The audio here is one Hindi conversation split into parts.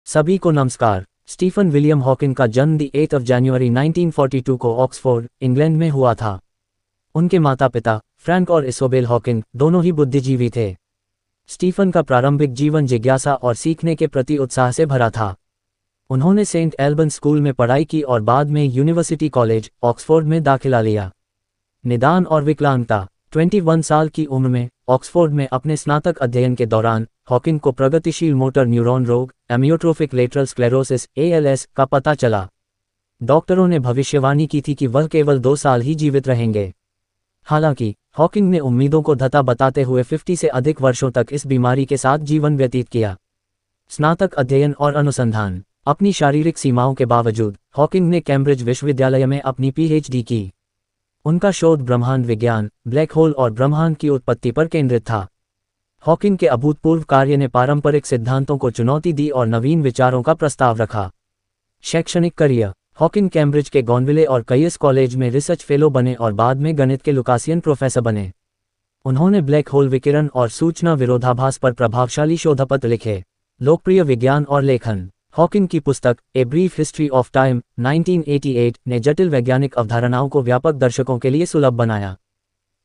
सभी को नमस्कार। स्टीफन विलियम हॉकिंग का जन्म 8 जनवरी 1942 को ऑक्सफोर्ड, इंग्लैंड में हुआ था। उनके माता पिता फ्रैंक और इsobel हॉकिंग दोनों ही बुद्धिजीवी थे। स्टीफन का प्रारंभिक जीवन जिज्ञासा और सीखने के प्रति उत्साह से भरा था। उन्होंने सेंट एल्बन स्कूल में पढ़ाई की और बाद में यूनिवर्सिटी कॉलेज, ऑक्सफोर्ड में दाखिला लिया। निदान और विकलांगता। 21 साल की उम्र में ऑक्सफोर्ड में अपने स्नातक अध्ययन के दौरान हॉकिंग को प्रगतिशील मोटर न्यूरॉन रोग, एमियोट्रोफिक लेटरल स्क्लेरोसिस (ALS) का पता चला। डॉक्टरों ने भविष्यवाणी की थी कि वह केवल 2 साल ही जीवित रहेंगे। हालांकि हॉकिंग ने उम्मीदों को धता बताते हुए 50 से अधिक वर्षों तक इस बीमारी के साथ जीवन व्यतीत किया। स्नातक अध्ययन और अनुसंधान। अपनी शारीरिक सीमाओं के बावजूद हॉकिंग ने कैम्ब्रिज विश्वविद्यालय में अपनी PhD की। उनका शोध ब्रह्मांड विज्ञान, ब्लैक होल और ब्रह्मांड की उत्पत्ति पर केंद्रित था। हॉकिंग के अभूतपूर्व कार्य ने पारंपरिक सिद्धांतों को चुनौती दी और नवीन विचारों का प्रस्ताव रखा। शैक्षणिक करियर। हॉकिंग कैम्ब्रिज के गॉनविले और कयस कॉलेज में रिसर्च फेलो बने और बाद में गणित के लुकासियन प्रोफेसर बने। उन्होंने ब्लैक होल विकिरण और सूचना विरोधाभास पर प्रभावशाली शोधपत्र लिखे। लोकप्रिय विज्ञान और लेखन। हॉकिंग की पुस्तक ए ब्रीफ हिस्ट्री ऑफ टाइम 1988 ने जटिल वैज्ञानिक अवधारणाओं को व्यापक दर्शकों के लिए सुलभ बनाया।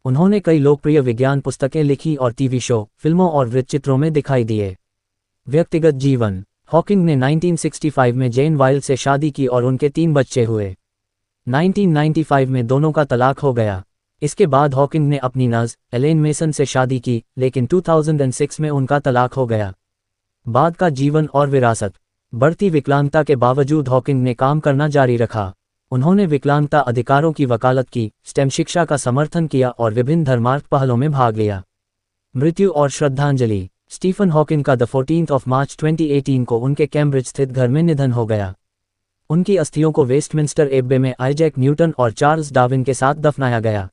उन्होंने कई लोकप्रिय विज्ञान पुस्तकें लिखी और टीवी शो, फिल्मों और वृत्तचित्रों में दिखाई दिए। व्यक्तिगत जीवन। हॉकिंग ने 1965 में जेन वाइल्ड से शादी की और उनके 3 बच्चे हुए। 1995 में दोनों का तलाक हो गया। इसके बाद हॉकिंग ने अपनी नज़ एलेन मेसन से शादी की, लेकिन 2006 में उनका तलाक हो गया। बाद का जीवन और विरासत। बढ़ती विकलांगता के बावजूद हॉकिंग ने काम करना जारी रखा। उन्होंने विकलांगता अधिकारों की वकालत की, स्टेम शिक्षा का समर्थन किया और विभिन्न धर्मार्थ पहलों में भाग लिया। मृत्यु और श्रद्धांजलि। स्टीफन हॉकिंग का 14 मार्च 2018 को उनके कैम्ब्रिज स्थित घर में निधन हो गया। उनकी अस्थियों को वेस्टमिंस्टर एब्बे में आइजैक न्यूटन और चार्ल्स डार्विन के साथ दफनाया गया।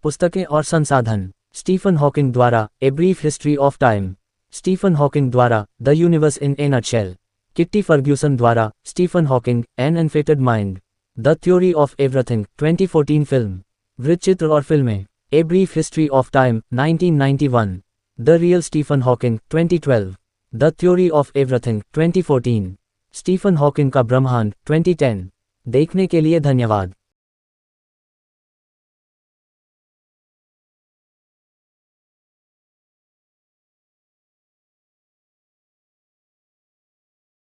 पुस्तकें और संसाधन। स्टीफन हॉकिंग द्वारा a brief history of time. Stephen Hawking द्वारा the universe in a nutshell. Kitty Ferguson द्वारा Stephen Hawking an unfettered mind. The theory of everything 2014 film. वृत्तचित्र और फिल्में। A brief history of time 1991। The real Stephen Hawking 2012। The theory of everything 2014। Stephen Hawking का ब्रह्मांड 2010। देखने के लिए धन्यवाद।